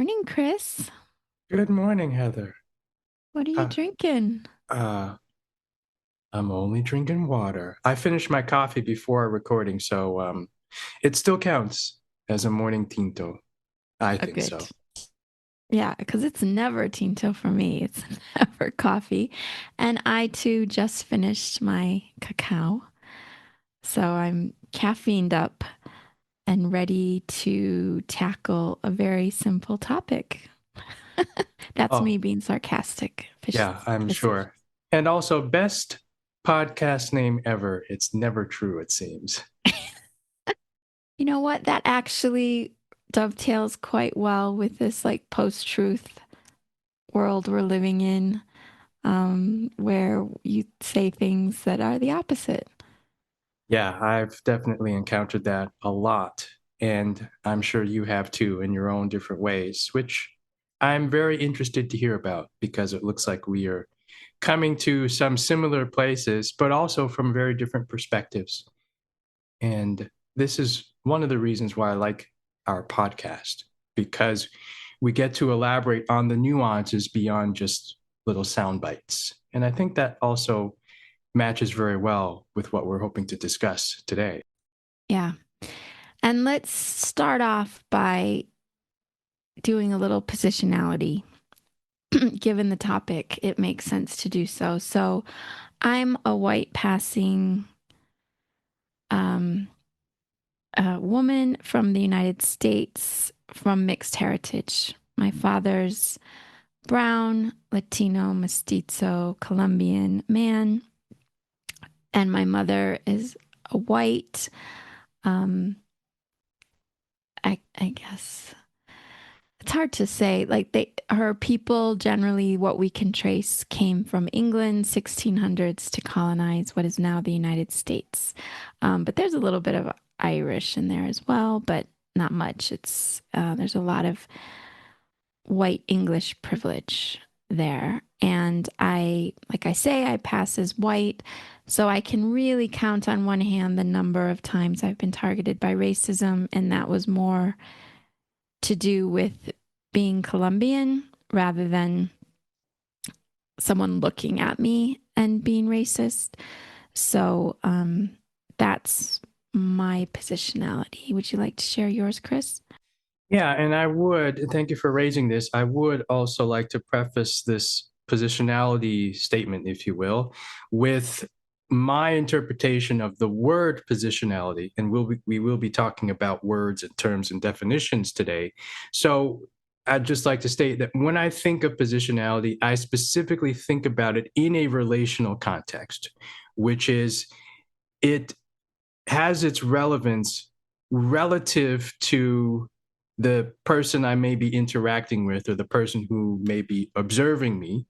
morning, Chris. Good morning, Heather. What are you Uh, drinking? uh, I'm only drinking water. I finished my coffee before our recording, so it still counts as a morning tinto. I Oh, think good. so. Yeah, because it's never tinto for me. It's never coffee. And I too just finished my cacao. So I'm caffeined up and ready to tackle a very simple topic. That's me Oh, being sarcastic. yeah, I'm Facetious. sure. And also, best podcast name ever. It's never true, it seems. You know what? That actually dovetails quite well with this like post-truth world we're living in. Where you say things that are the opposite. Yeah, I've definitely encountered that a lot. And I'm sure you have too in your own different ways, which I'm very interested to hear about because it looks like we are coming to some similar places, but also from very different perspectives. And this is one of the reasons why I like our podcast, because we get to elaborate on the nuances beyond just little sound bites. And I think that also matches very well with what we're hoping to discuss today. Yeah. And let's start off by doing a little positionality. Given the topic, it makes sense to do so. So I'm a white passing um, woman from the United States from mixed heritage. My father's brown, Latino, mestizo, Colombian man, and my mother is a white, um, I guess it's hard to say. Like her people generally, what we can trace came from England, 1600s to colonize what is now the United States. But there's a little bit of Irish in there as well, but not much. It's there's a lot of white English privilege there. And like I say, I pass as white. So I can really count on one hand the number of times I've been targeted by racism. And that was more to do with being Colombian rather than someone looking at me and being racist. So that's my positionality. Would you like to share yours, Chris? Yeah, and I would, thank you for raising this. I would also like to preface this positionality statement, if you will, with my interpretation of the word positionality. And we will be talking about words and terms and definitions today. So I'd just like to state that when I think of positionality, I specifically think about it in a relational context, which is it has its relevance relative to the person I may be interacting with or the person who may be observing me.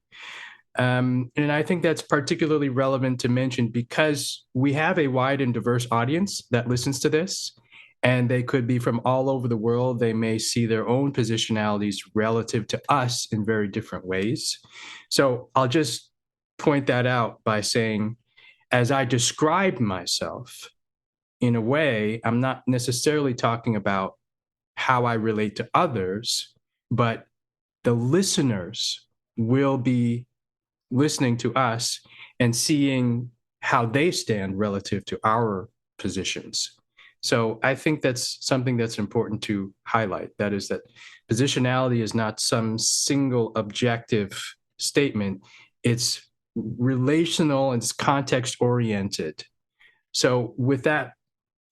And I think that's particularly relevant to mention because we have a wide and diverse audience that listens to this, and they could be from all over the world. They may see their own positionalities relative to us in very different ways. So I'll just point that out by saying, as I describe myself, in a way, I'm not necessarily talking about how I relate to others, but the listeners will be listening to us and seeing how they stand relative to our positions. So I think that's something that's important to highlight. That is that positionality is not some single objective statement. It's relational and it's context oriented. So with that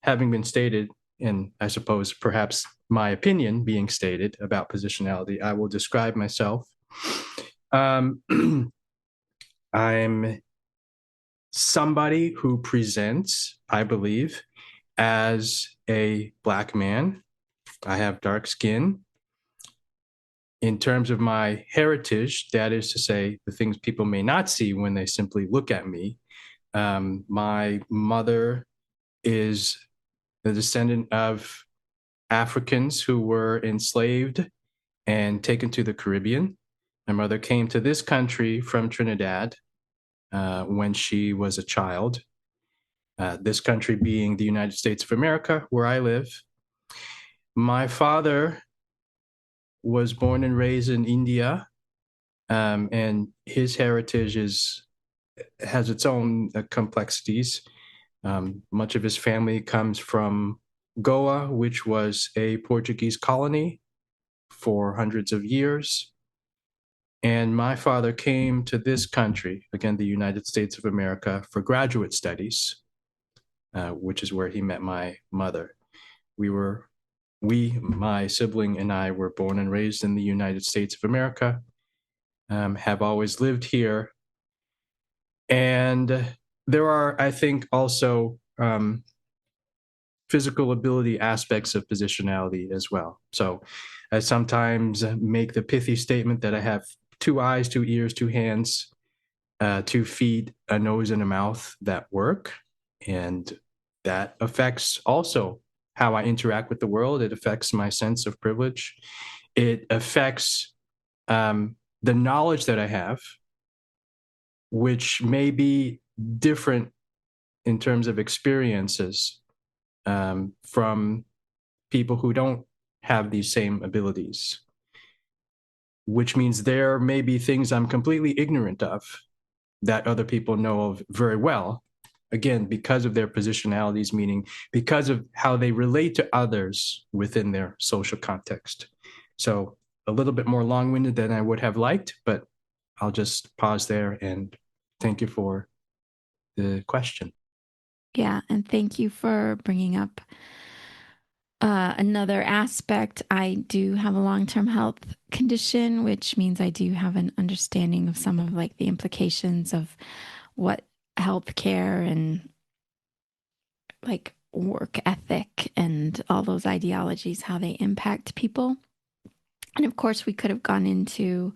having been stated, and I suppose perhaps my opinion being stated about positionality, I will describe myself. Um, I'm somebody who presents, I believe, as a Black man. I have dark skin. In terms of my heritage, that is to say, the things people may not see when they simply look at me. My mother is the descendant of Africans who were enslaved and taken to the Caribbean. My mother came to this country from Trinidad when she was a child, this country being the United States of America, where I live. My father was born and raised in India, and his heritage has its own complexities. Much of his family comes from Goa, which was a Portuguese colony for hundreds of years. And my father came to this country, again, the United States of America, for graduate studies, which is where he met my mother. We were, my sibling and I were born and raised in the United States of America, have always lived here. And there are, I think, also physical ability aspects of positionality as well. So I sometimes make the pithy statement that I have 2 eyes, 2 ears, 2 hands, 2 feet, a nose, and a mouth that work. And that affects also how I interact with the world. It affects my sense of privilege. It affects the knowledge that I have, which may be different in terms of experiences from people who don't have these same abilities, which means there may be things I'm completely ignorant of that other people know of very well. Again, because of their positionalities, meaning because of how they relate to others within their social context. So a little bit more long-winded than I would have liked, but I'll just pause there and thank you for the question. Yeah, and thank you for bringing up another aspect. I do have a long-term health condition, which means I do have an understanding of some of like the implications of what healthcare and like work ethic and all those ideologies, how they impact people. And of course, we could have gone into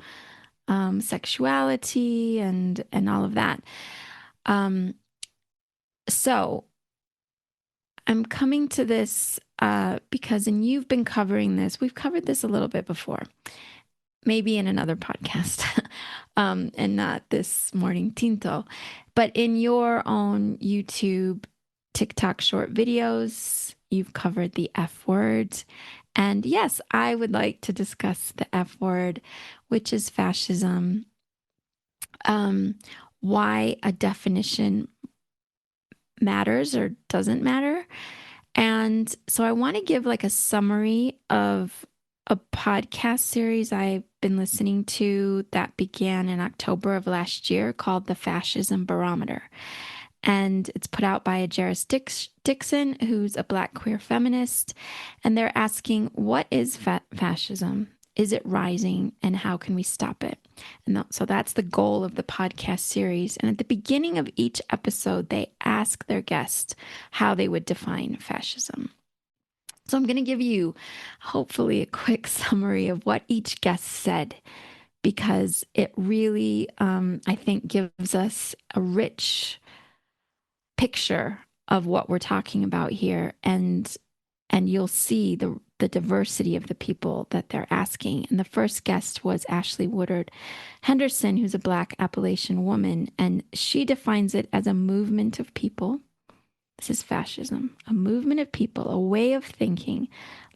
sexuality and all of that. Um, so I'm coming to this because, and you've been covering this. We've covered this a little bit before, maybe in another podcast, and not this morning tinto, but in your own YouTube, TikTok short videos, you've covered the F word. And yes, I would like to discuss the F word, which is fascism, um, why a definition matters or doesn't matter. And so I want to give like a summary of a podcast series I've been listening to that began in October of last year called The Fascism Barometer. And it's put out by Jairus Dixon, who's a Black queer feminist. And they're asking, what is fascism? Is it rising? And how can we stop it? And so that's the goal of the podcast series. And at the beginning of each episode, they ask their guest how they would define fascism. So I'm going to give you hopefully a quick summary of what each guest said, because it really, I think, gives us a rich picture of what we're talking about here, and you'll see the diversity of the people that they're asking. And the first guest was Ashley Woodard Henderson, who's a Black Appalachian woman, and she defines it as a movement of people. This is fascism, a movement of people, a way of thinking,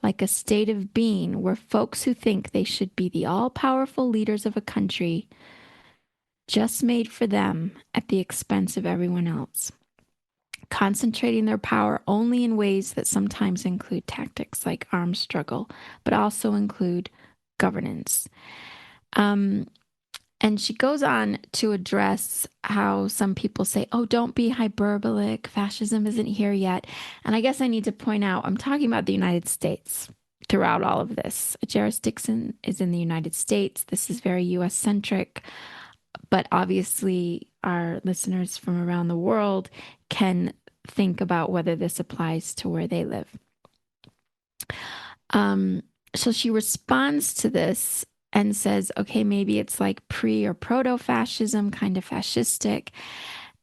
like a state of being where folks who think they should be the all-powerful leaders of a country just made for them at the expense of everyone else, concentrating their power only in ways that sometimes include tactics like armed struggle, but also include governance. Um, and she goes on to address how some people say, oh, don't be hyperbolic. Fascism isn't here yet. And I guess I need to point out, I'm talking about the United States throughout all of this. Jairus Dixon is in the United States. This is very US centric, but obviously our listeners from around the world can think about whether this applies to where they live. So she responds to this and says, okay, maybe it's like pre or proto fascism, kind of fascistic,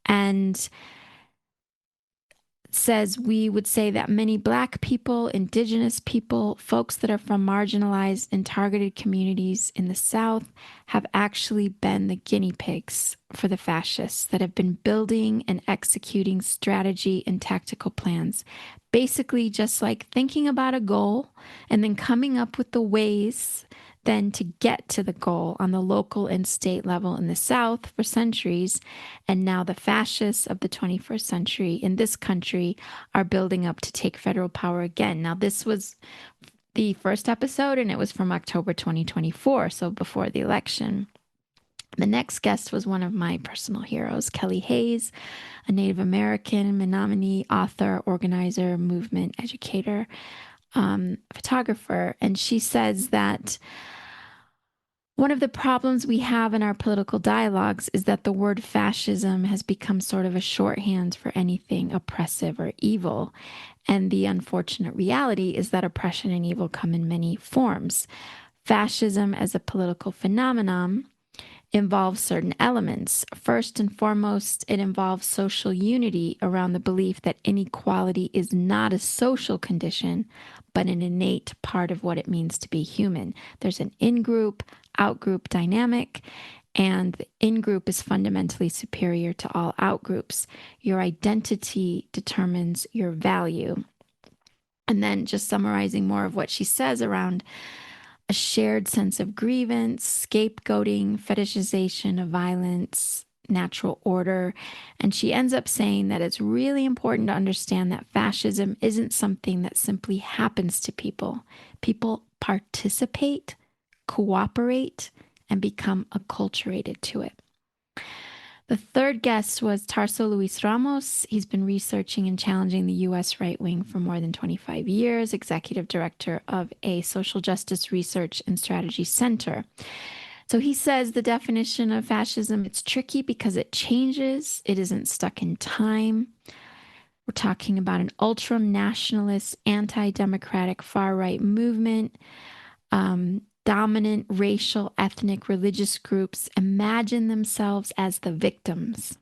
and says we would say that many Black people, Indigenous people, folks that are from marginalized and targeted communities in the South have actually been the guinea pigs for the fascists that have been building and executing strategy and tactical plans. Basically, just like thinking about a goal and then coming up with the ways then to get to the goal on the local and state level in the South for centuries. And now the fascists of the 21st century in this country are building up to take federal power again. Now, this was the first episode, and it was from October 2024, so before the election. The next guest was one of my personal heroes, Kelly Hayes, a Native American, Menominee author, organizer, movement educator, photographer. And she says that one of the problems we have in our political dialogues is that the word fascism has become sort of a shorthand for anything oppressive or evil. And the unfortunate reality is that oppression and evil come in many forms. Fascism as a political phenomenon involves certain elements. First and foremost, it involves social unity around the belief that inequality is not a social condition, but an innate part of what it means to be human. There's an in group, out group dynamic, and the in group is fundamentally superior to all out groups. Your identity determines your value. And then just summarizing more of what she says around a shared sense of grievance, scapegoating, fetishization of violence, natural order. And she ends up saying that it's really important to understand that fascism isn't something that simply happens to people. People participate, cooperate, and become acculturated to it. The third guest was Tarso Luis Ramos. He's been researching and challenging the U.S. right wing for more than 25 years, executive director of a social justice research and strategy center. So he says the definition of fascism, it's tricky because it changes. It isn't stuck in time. We're talking about an ultra nationalist, anti democratic far right movement. Dominant racial, ethnic, religious groups imagine themselves as the victims,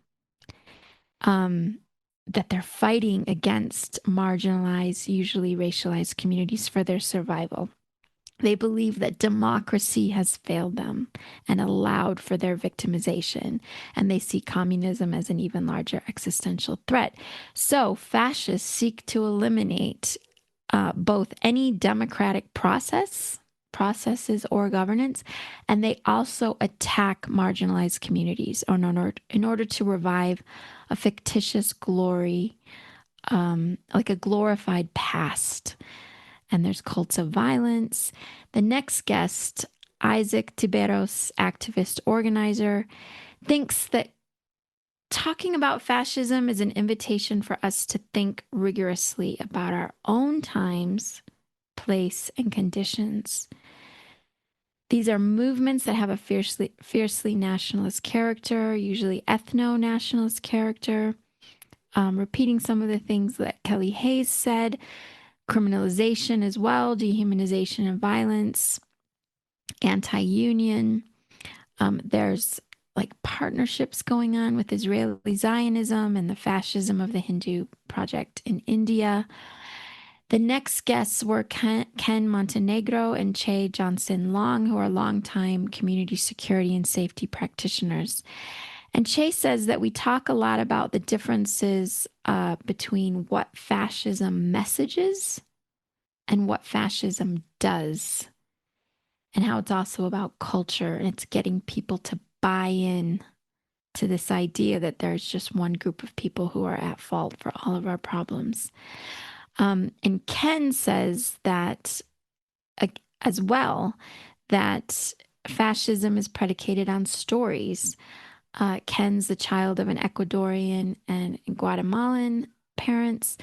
that they're fighting against marginalized, usually racialized communities for their survival. They believe that democracy has failed them and allowed for their victimization, and they see communism as an even larger existential threat. So, fascists seek to eliminate both any democratic processes or governance, and they also attack marginalized communities in order to revive a fictitious glory, like a glorified past. And there's cults of violence. The next guest, Isaac Tiberos, activist organizer, thinks that talking about fascism is an invitation for us to think rigorously about our own times, place, and conditions. These are movements that have a fiercely nationalist character, usually ethno-nationalist character. Repeating some of the things that Kelly Hayes said, criminalization as well, dehumanization and violence, anti-union. There's like partnerships going on with Israeli Zionism and the fascism of the Hindu project in India. The next guests were Ken Montenegro and Che Johnson Long, who are longtime community security and safety practitioners. And Che says that we talk a lot about the differences between what fascism messages and what fascism does, and how it's also about culture and it's getting people to buy in to this idea that there's just one group of people who are at fault for all of our problems. And Ken says that as well, that fascism is predicated on stories. Ken's the child of an Ecuadorian and Guatemalan parents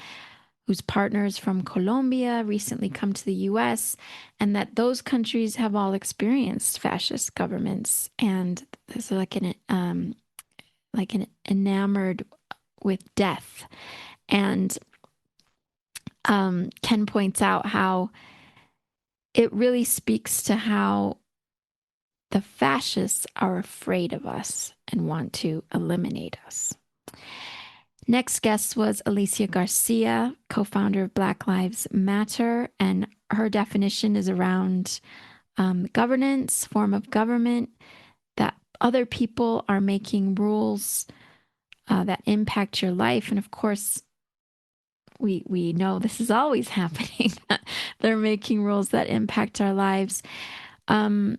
whose partners from Colombia recently come to the US, and that those countries have all experienced fascist governments. And there's like an enamored with death. And Ken points out how it really speaks to how the fascists are afraid of us and want to eliminate us. Next guest was Alicia Garcia, co-founder of Black Lives Matter, and her definition is around governance, form of government, that other people are making rules that impact your life. And of course, we know this is always happening. They're making rules that impact our lives. Um,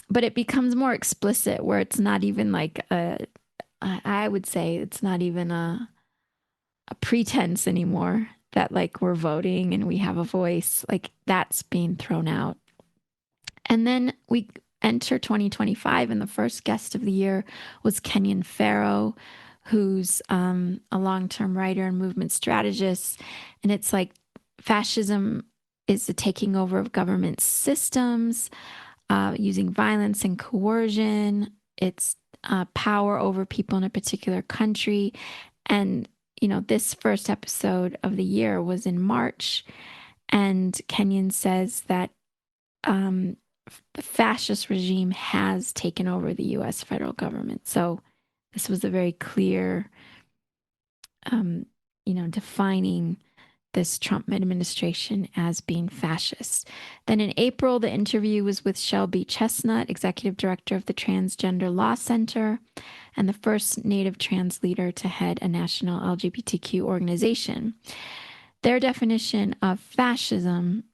but it becomes more explicit where it's not even like I would say it's not even a pretense anymore that like we're voting and we have a voice. Like that's being thrown out. And then we enter 2025, and the first guest of the year was Kenyon Farrow, who's a long term writer and movement strategist. And it's like fascism is the taking over of government systems, using violence and coercion. It's power over people in a particular country. And, this first episode of the year was in March. And Kenyon says that um, the fascist regime has taken over the US federal government. So this was a very clear, um, defining this Trump administration as being fascist. Then in April, the interview was with Shelby Chestnut, executive director of the Transgender Law Center and the first Native trans leader to head a national LGBTQ organization. Their definition of fascism,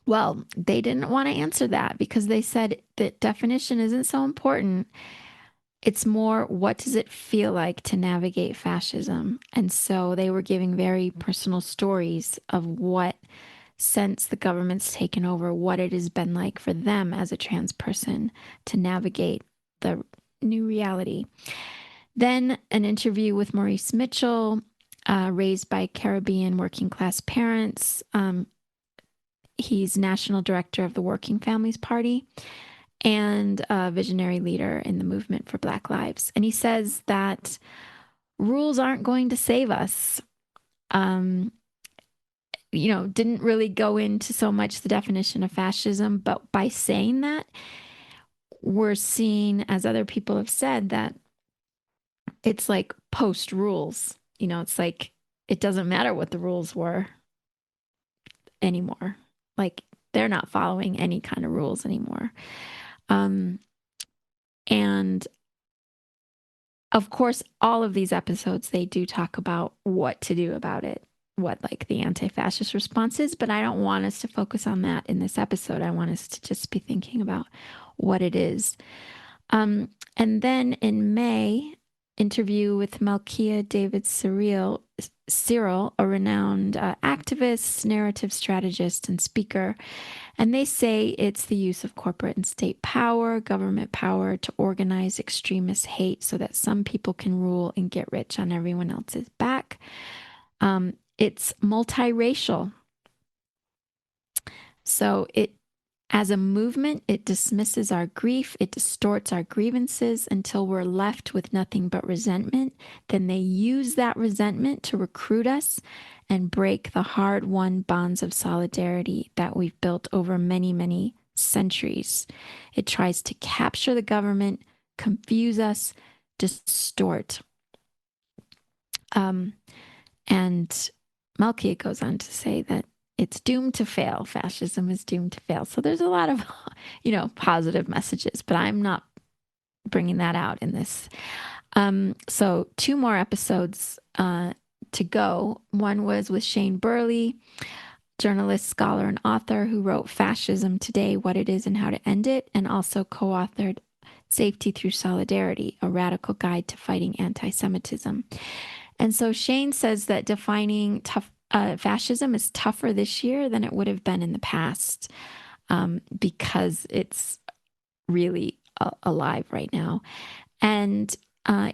well, they didn't want to answer that because they said that definition isn't so important. It's more, what does it feel like to navigate fascism? And so they were giving very personal stories of what, since the government's taken over, what it has been like for them as a trans person to navigate the new reality. Then an interview with Maurice Mitchell, raised by Caribbean working class parents. He's national director of the Working Families Party and a visionary leader in the movement for Black lives. And he says that rules aren't going to save us. Um, didn't really go into so much the definition of fascism, but by saying that, we're seeing, as other people have said, that it's like post rules. It's like it doesn't matter what the rules were anymore. Like they're not following any kind of rules anymore. Um, and of course, all of these episodes, they do talk about what to do about it, what like the anti fascist response is. But I don't want us to focus on that in this episode. I want us to just be thinking about what it is. And then in May, interview with Malkia David Cyril, a renowned activist, narrative strategist, and speaker. And they say it's the use of corporate and state power, government power to organize extremist hate so that some people can rule and get rich on everyone else's back. It's multiracial. So as a movement, it dismisses our grief, it distorts our grievances until we're left with nothing but resentment. Then they use that resentment to recruit us and break the hard-won bonds of solidarity that we've built over many, many centuries. It tries to capture the government, confuse us, distort. And Malkia goes on to say that it's doomed to fail. Fascism is doomed to fail. So there's a lot of, positive messages, but I'm not bringing that out in this. So two more episodes to go. One was with Shane Burley, journalist, scholar, and author who wrote Fascism Today, What It Is and How to End It, and also co-authored Safety Through Solidarity, a radical guide to fighting anti-Semitism. And so Shane says that defining fascism is tougher this year than it would have been in the past, because it's really alive right now. And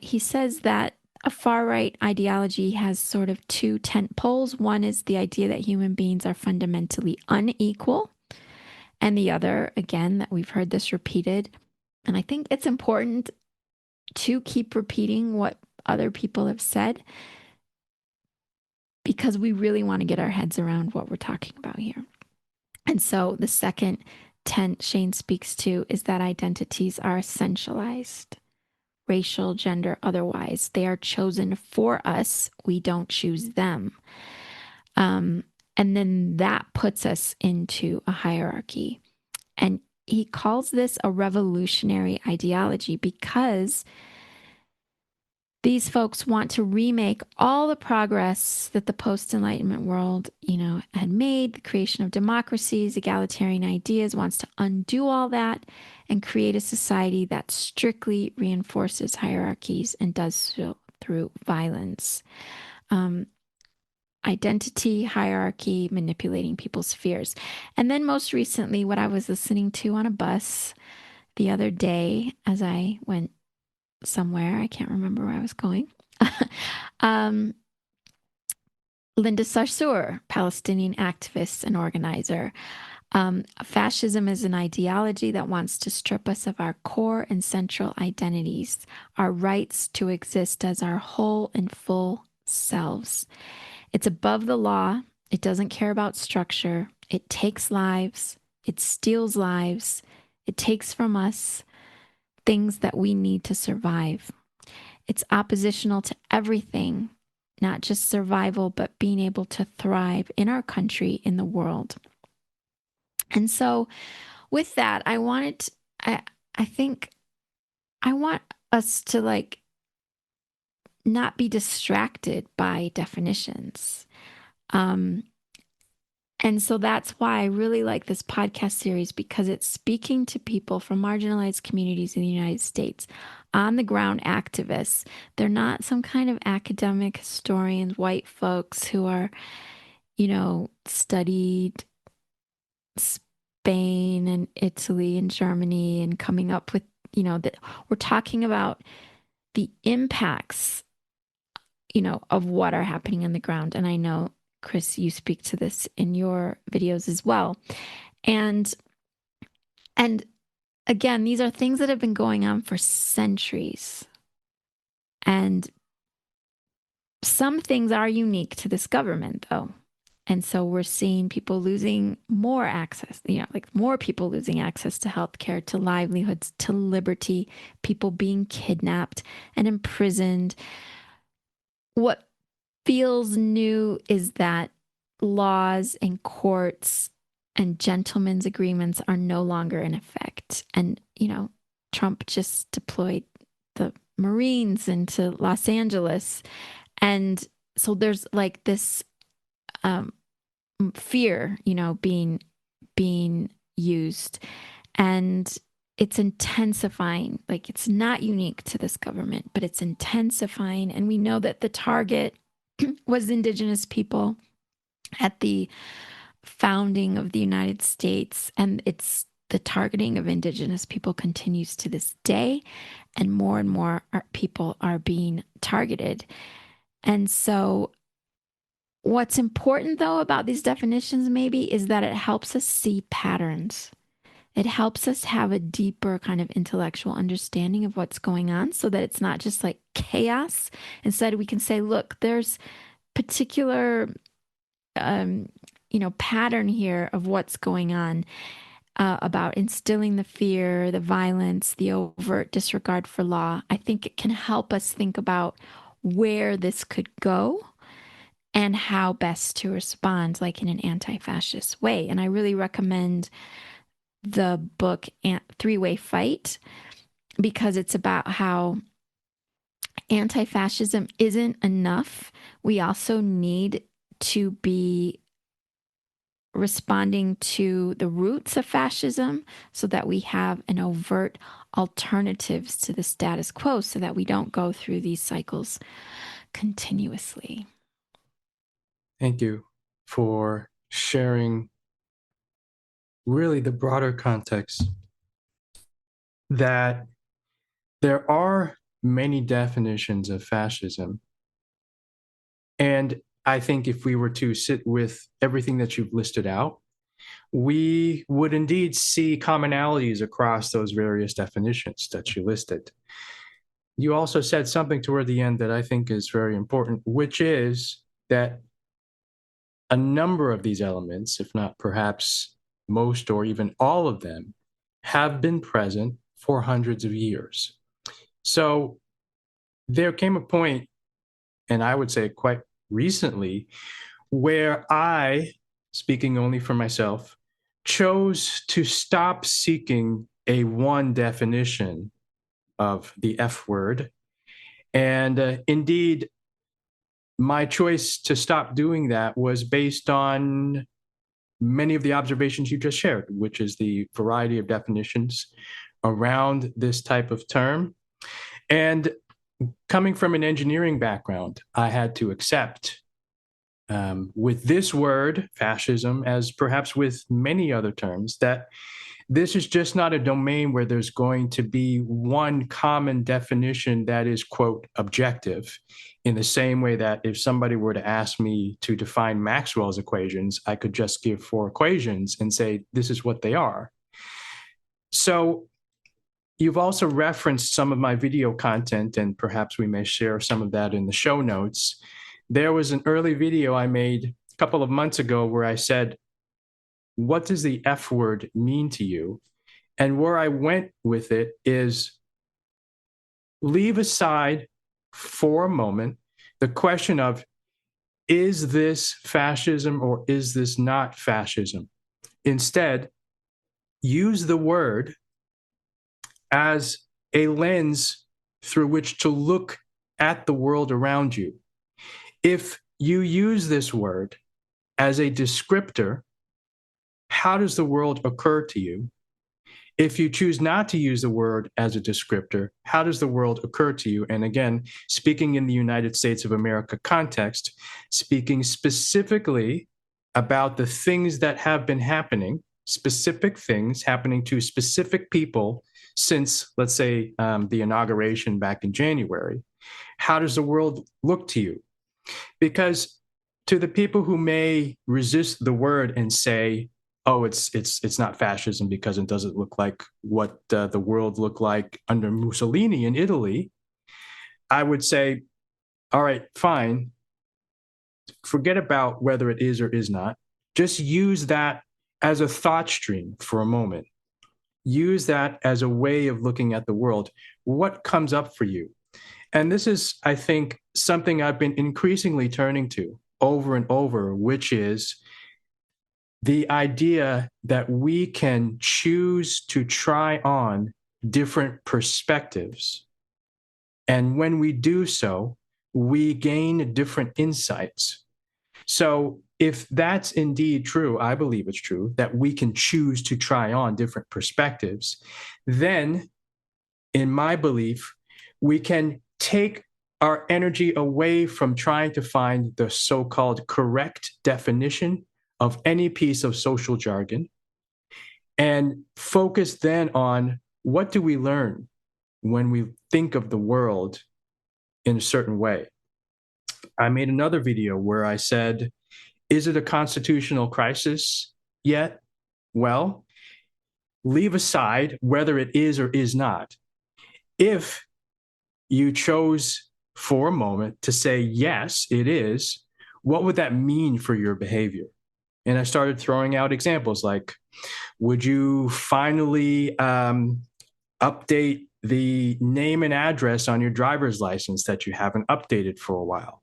he says that a far right ideology has sort of two tent poles. One is the idea that human beings are fundamentally unequal. And the other, again, that we've heard this repeated. And I think it's important to keep repeating what other people have said because we really want to get our heads around what we're talking about here. And so the second tent Shane speaks to is that identities are essentialized, racial, gender, otherwise. They are chosen for us. We don't choose them. And then that puts us into a hierarchy. And he calls this a revolutionary ideology because these folks want to remake all the progress that the post-Enlightenment world, had made, the creation of democracies, egalitarian ideas, wants to undo all that and create a society that strictly reinforces hierarchies and does so through violence. Um, Identity, hierarchy, manipulating people's fears. And then most recently, what I was listening to on a bus the other day as I went somewhere, I can't remember where I was going. um, Linda Sarsour, Palestinian activist and organizer. Fascism is an ideology that wants to strip us of our core and central identities, our rights to exist as our whole and full selves. It's above the law. It doesn't care about structure. It takes lives. It steals lives. It takes from us things that we need to survive. It's oppositional to everything, not just survival, but being able to thrive in our country, in the world. And so, with that, I, I think I want us to not be distracted by definitions. Um, And so that's why I really like this podcast series because it's speaking to people from marginalized communities in the United States, on the ground activists. They're not some kind of academic historians, white folks who are, studied Spain and Italy and Germany and coming up with, that we're talking about the impacts, of what are happening on the ground. And I know, Chris, you speak to this in your videos as well. And and again, these are things that have been going on for centuries. And some things are unique to this government, though. And so we're seeing people losing more access, like more people losing access to healthcare, to livelihoods, to liberty, people being kidnapped and imprisoned. What feels new is that laws and courts and gentlemen's agreements are no longer in effect. And, Trump just deployed the Marines into Los Angeles. And so there's like this um, fear, being used. And it's intensifying. Like it's not unique to this government, but it's intensifying. And we know that the target was indigenous people at the founding of the United States, and it's the targeting of indigenous people continues to this day, and more people are being targeted. And so, what's important though about these definitions, maybe, is that it helps us see patterns. It helps us have a deeper kind of intellectual understanding of what's going on so that it's not just like chaos. Instead, we can say, look, there's particular um, pattern here of what's going on about instilling the fear, the violence, the overt disregard for law. I think it can help us think about where this could go and how best to respond, like in an anti-fascist way. And I really recommend the book Three-Way Fight because it's about how anti-fascism isn't enough. We also need to be responding to the roots of fascism so that we have an overt alternatives to the status quo so that we don't go through these cycles continuously. Thank you for sharing really the broader context that there are many definitions of fascism. And I think if we were to sit with everything that you've listed out, we would indeed see commonalities across those various definitions that you listed. You also said something toward the end that I think is very important, which is that a number of these elements, if not perhaps most or even all of them, have been present for hundreds of years. So there came a point, and I would say quite recently, where I, speaking only for myself, chose to stop seeking a one definition of the F word And indeed, my choice to stop doing that was based on many of the observations you just shared, which is the variety of definitions around this type of term. And coming from an engineering background, I had to accept with this word, fascism, as perhaps with many other terms, that this is just not a domain where there's going to be one common definition that is, quote, objective. In the same way that if somebody were to ask me to define Maxwell's equations, I could just give four equations and say, this is what they are. So you've also referenced some of my video content, and perhaps we may share some of that in the show notes. There was an early video I made a couple of months ago where I said, what does the F word mean to you? And where I went with it is leave aside for a moment the question of, is this fascism or is this not fascism? Instead, use the word as a lens through which to look at the world around you. If you use this word as a descriptor, how does the world occur to you? If you choose not to use the word as a descriptor, how does the world occur to you? And again, speaking in the United States of America context, speaking specifically about the things that have been happening, specific things happening to specific people since, let's say, the inauguration back in January, how does the world look to you? Because to the people who may resist the word and say, oh, it's not fascism because it doesn't look like what the world looked like under Mussolini in Italy, I would say, all right, fine. Forget about whether it is or is not. Just use that as a thought stream for a moment. Use that as a way of looking at the world. What comes up for you? And this is, I think, something I've been increasingly turning to over and over, which is the idea that we can choose to try on different perspectives. And when we do so, we gain different insights. So, if that's indeed true, I believe it's true, that we can choose to try on different perspectives, then, in my belief, we can take our energy away from trying to find the so called correct definition of any piece of social jargon and focus then on what do we learn when we think of the world in a certain way. I made another video where I said, is it a constitutional crisis yet? Well, leave aside whether it is or is not. If you chose for a moment to say, yes, it is, what would that mean for your behavior? And I started throwing out examples like, would you finally update the name and address on your driver's license that you haven't updated for a while?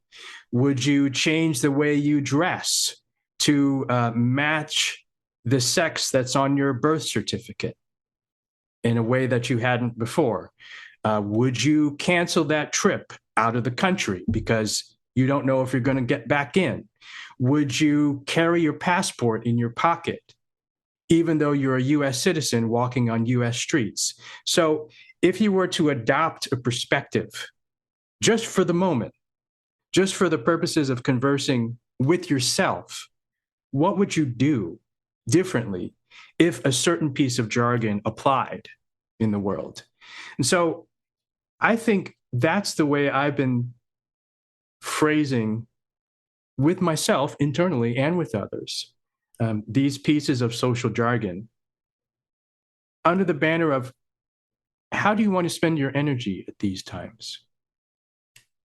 Would you change the way you dress to match the sex that's on your birth certificate in a way that you hadn't before? Would you cancel that trip out of the country because you don't know if you're going to get back in? Would you carry your passport in your pocket, even though you're a US citizen walking on US streets? So if you were to adopt a perspective just for the moment, just for the purposes of conversing with yourself, what would you do differently if a certain piece of jargon applied in the world? And so I think that's the way I've been phrasing with myself internally and with others these pieces of social jargon under the banner of how do you want to spend your energy at these times?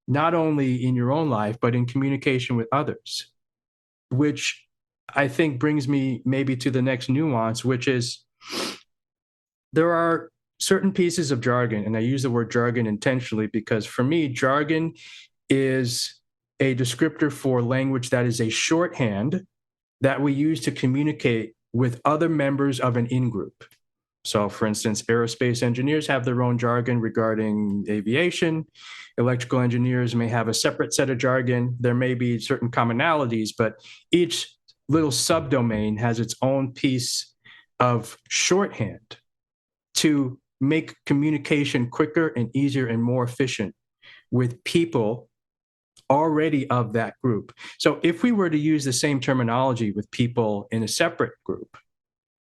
Not only in your own life, but in communication with others, which I think brings me maybe to the next nuance, which is there are certain pieces of jargon, and I use the word jargon intentionally because for me, jargon is a descriptor for language that is a shorthand that we use to communicate with other members of an in-group. So, for instance, aerospace engineers have their own jargon regarding aviation. Electrical engineers may have a separate set of jargon. There may be certain commonalities, but each little subdomain has its own piece of shorthand to make communication quicker and easier and more efficient with people already of that group. So if we were to use the same terminology with people in a separate group,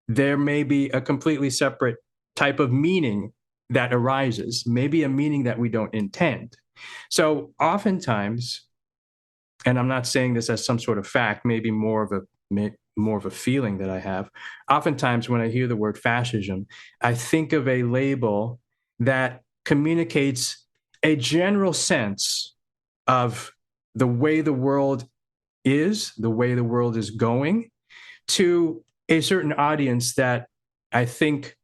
there may be a completely separate type of meaning that arises, maybe a meaning that we don't intend. So oftentimes, and I'm not saying this as some sort of fact, maybe more of a feeling that I have. Oftentimes, when I hear the word fascism, I think of a label that communicates a general sense of the way the world is, the way the world is going, to a certain audience that I think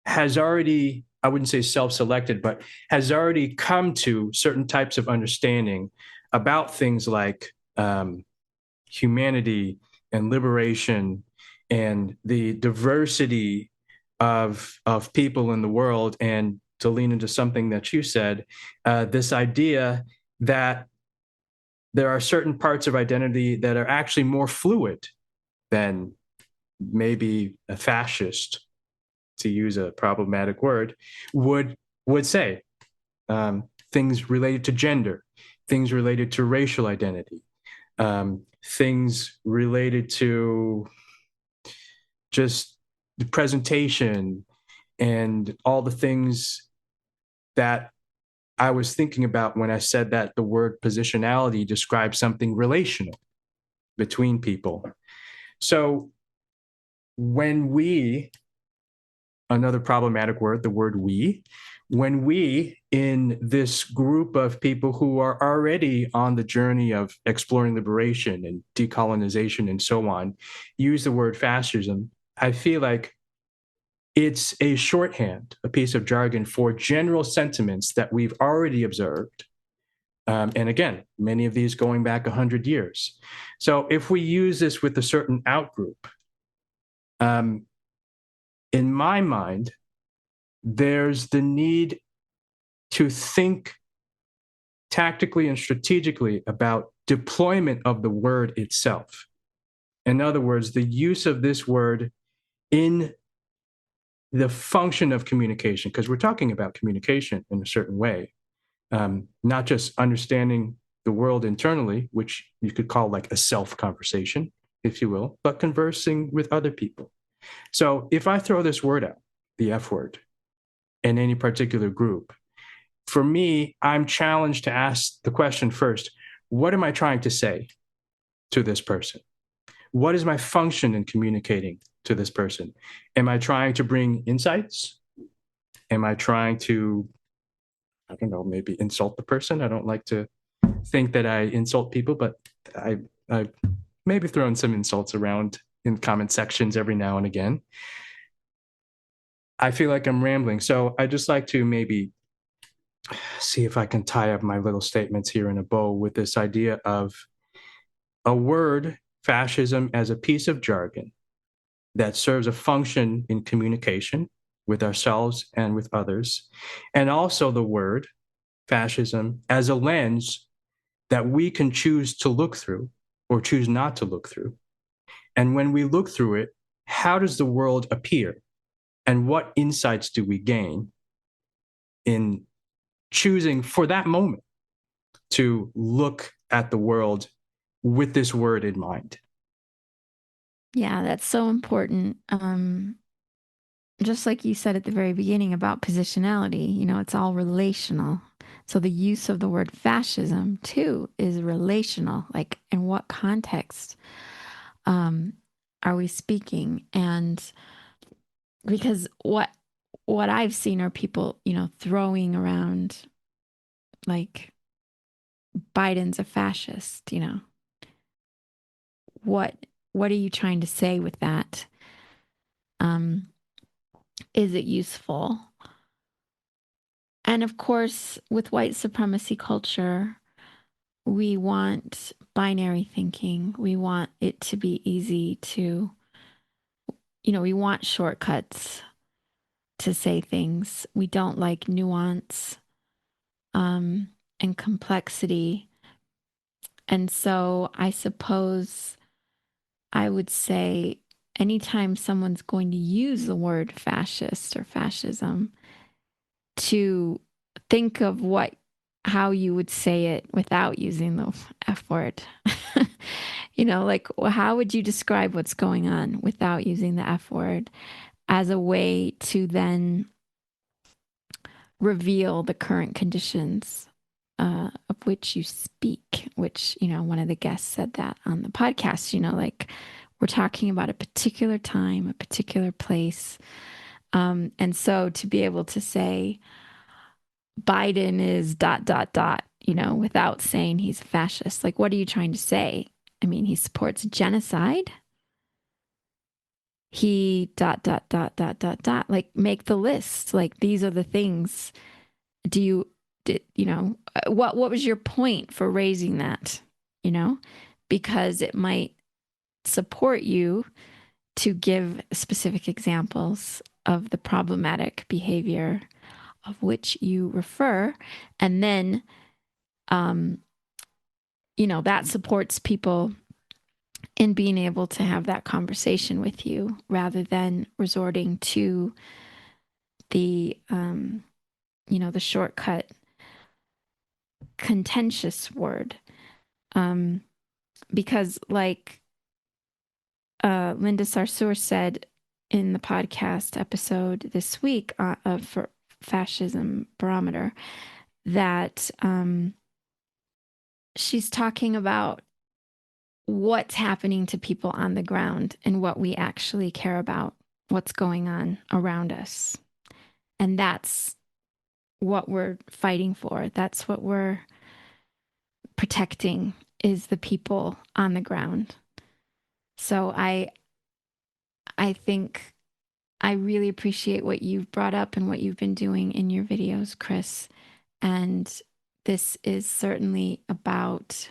has already, I wouldn't say self selected, but has already come to certain types of understanding about things like humanity and liberation and the diversity of people in the world. And to lean into something that you said, this idea that there are certain parts of identity that are actually more fluid than maybe a fascist, to use a problematic word, would would say. Things related to gender, things related to racial identity, things related to just the presentation and all the things that I was thinking about when I said that the word positionality describes something relational between people. So when we, another problematic word, the word we, when we, in this group of people who are already on the journey of exploring liberation and decolonization and so on, use the word fascism, I feel like it's a shorthand, a piece of jargon for general sentiments that we've already observed. And again, many of these going back 100 years. So if we use this with a certain outgroup, um, in my mind, there's the need to think tactically and strategically about deployment of the word itself. In other words, the use of this word in the function of communication, because we're talking about communication in a certain way, not just understanding the world internally, which you could call like a self conversation, if you will, but conversing with other people. So if I throw this word out, the F word, in any particular group, for me, I'm challenged to ask the question first, what am I trying to say to this person? What is my function in communicating to this person? Am I trying to bring insights? Am I trying to, I don't know, maybe insult the person? I don't like to think that I insult people, but I maybe throwing some insults around in comment sections every now and again. I feel like I'm rambling. So I just like to maybe see if I can tie up my little statements here in a bow with this idea of a word, fascism, as a piece of jargon that serves a function in communication with ourselves and with others, and also the word, fascism, as a lens that we can choose to look through or choose not to look through. And when we look through it, how does the world appear? And what insights do we gain in choosing for that moment to look at the world with this word in mind? Yeah, that's so important. Just like you said at the very beginning about positionality, it's all relational. So the use of the word fascism too is relational. Like, in what context um, are we speaking? And because what I've seen are people, throwing around like Biden's a fascist. What what are you trying to say with that? Um, is it useful? And of course, with white supremacy culture, we want binary thinking. We want it to be easy to, we want shortcuts. to say things. We don't like nuance um, and complexity. And so I suppose I would say anytime someone's going to use the word fascist or fascism, to think of how you would say it without using the F word. Like how would you describe what's going on without using the F word as a way to then reveal the current conditions of which you speak, which, one of the guests said that on the podcast, like we're talking about a particular time, a particular place. And so to be able to say Biden is dot, dot, dot, without saying he's a fascist, like, what are you trying to say? I mean, he supports genocide. He dot, dot, dot, dot, dot, dot, like make the list. Like, these are the things. Do you, what was your point for raising that? You know, because it might support you to give specific examples of the problematic behavior of which you refer. And then, um, that supports people in being able to have that conversation with you rather than resorting to the shortcut contentious word. Um, because, like Linda Sarsour said in the podcast episode this week of Fascism Barometer, that she's talking about what's happening to people on the ground and what we actually care about, what's going on around us. And that's what we're fighting for. That's what we're protecting, is the people on the ground. So I think I really appreciate what you've brought up and what you've been doing in your videos, Chris. And this is certainly about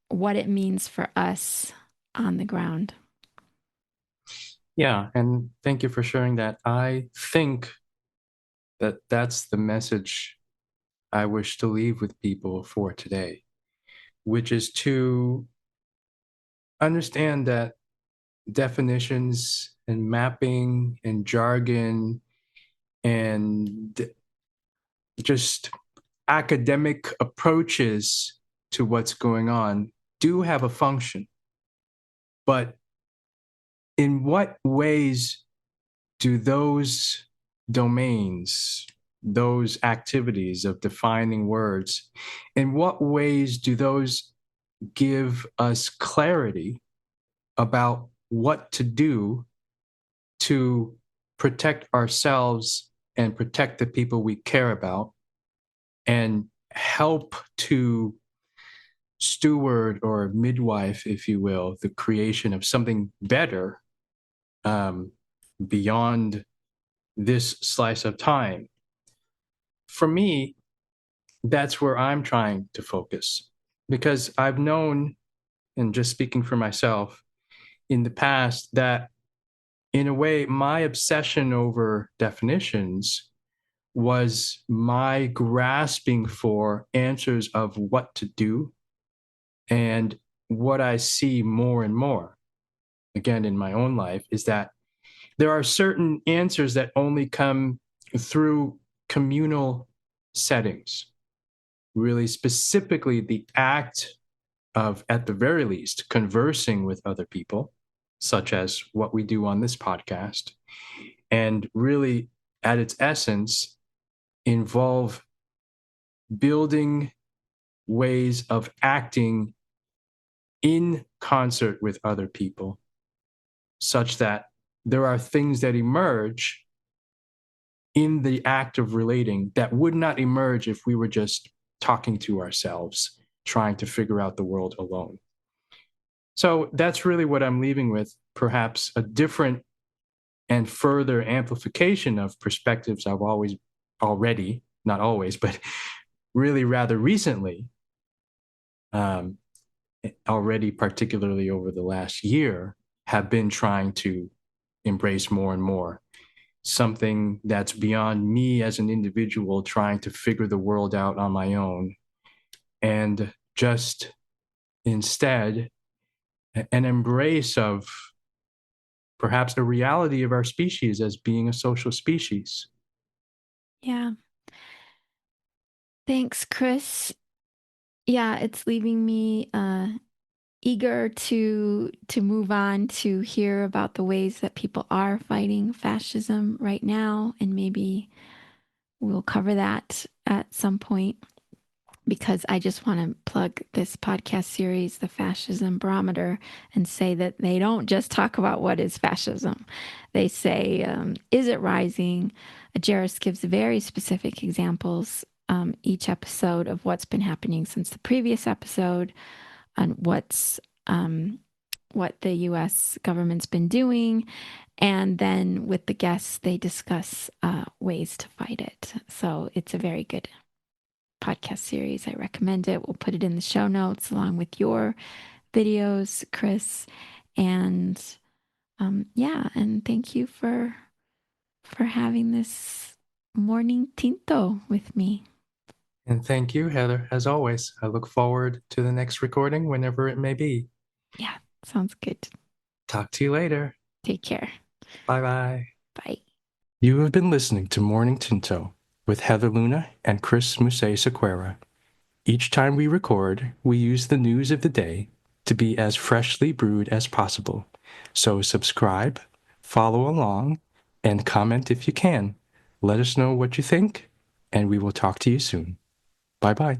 what it means for us on the ground. Yeah, and thank you for sharing that. I think that that's the message I wish to leave with people for today, which is to understand that definitions and mapping and jargon and just academic approaches to what's going on do have a function. But in what ways do those domains, those activities of defining words, in what ways do those give us clarity about what to do to protect ourselves and protect the people we care about and help to steward or midwife, if you will, the creation of something better um, beyond this slice of time? For me, that's where I'm trying to focus because I've known, and just speaking for myself, in the past that in a way, my obsession over definitions was my grasping for answers of what to do. And what I see more and more, again, in my own life, is that there are certain answers that only come through communal settings, really specifically the act of, at the very least, conversing with other people, such as what we do on this podcast, and really, at its essence, involve building ways of acting in concert with other people, such that there are things that emerge in the act of relating that would not emerge if we were just talking to ourselves, trying to figure out the world alone. So that's really what I'm leaving with, perhaps a different and further amplification of perspectives I've already, not always, but really rather recently, um, already, particularly over the last year, have been trying to embrace more and more. something that's beyond me as an individual trying to figure the world out on my own, and just instead an embrace of perhaps the reality of our species as being a social species. Yeah. Thanks, Chris. Yeah, it's leaving me eager to move on to hear about the ways that people are fighting fascism right now, and maybe we'll cover that at some point because I just want to plug this podcast series, The Fascism Barometer, and say that they don't just talk about what is fascism. They say, is it rising? Jairus gives very specific examples each episode of what's been happening since the previous episode on what the U.S. government's been doing, and then with the guests, they discuss ways to fight it. So it's a very good podcast series. I recommend it. We'll put it in the show notes along with your videos, Chris. And yeah, and thank you for having this morning tinto with me. And thank you, Heather, as always. I look forward to the next recording whenever it may be. Yeah, sounds good. Talk to you later. Take care. Bye bye. Bye. You have been listening to Morning Tinto with Heather Luna and Chris Musay Sequeira. Each time we record, we use the news of the day to be as freshly brewed as possible. So subscribe, follow along, and comment if you can. Let us know what you think, and we will talk to you soon. Bye bye.